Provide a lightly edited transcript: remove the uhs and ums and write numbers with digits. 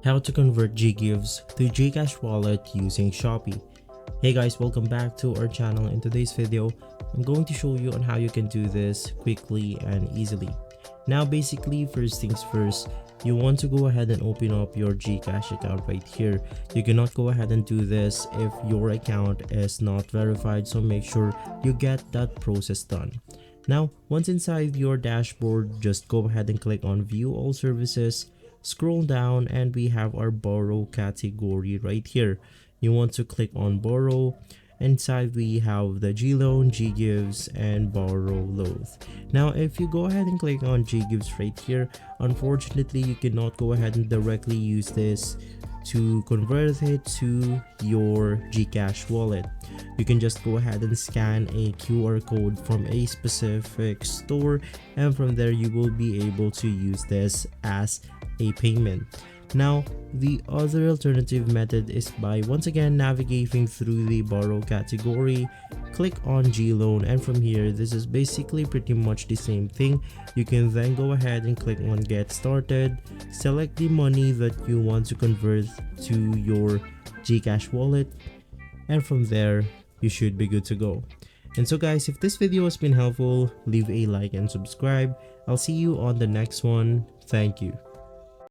How to convert Ggives to Gcash wallet using Shopee. Hey guys, welcome back to our channel. In today's video, I'm going to show you on how you can do this quickly and easily. Now basically, first things first, you want to go ahead and open up your Gcash account right here. You cannot go ahead and do this if your account is not verified, so make sure you get that process done. Now, once inside your dashboard, just go ahead and click on View All Services. Scroll down and we have our borrow category right here. You want to click on borrow. Inside we have the Gloan, Ggives, and borrow loath. Now if you go ahead and click on Ggives right here, unfortunately you cannot go ahead and directly use this to convert it to your Gcash wallet. You can just go ahead and scan a QR code from a specific store, and from there you will be able to use this as a payment. Now the other alternative method is by once again navigating through the borrow category, click on Gloan, and from here this is basically pretty much the same thing. You can then go ahead and click on get started, select the money that you want to convert to your Gcash wallet, and from there you should be good to go. And so guys, if this video has been helpful, leave a like and subscribe. I'll see you on the next one. Thank you.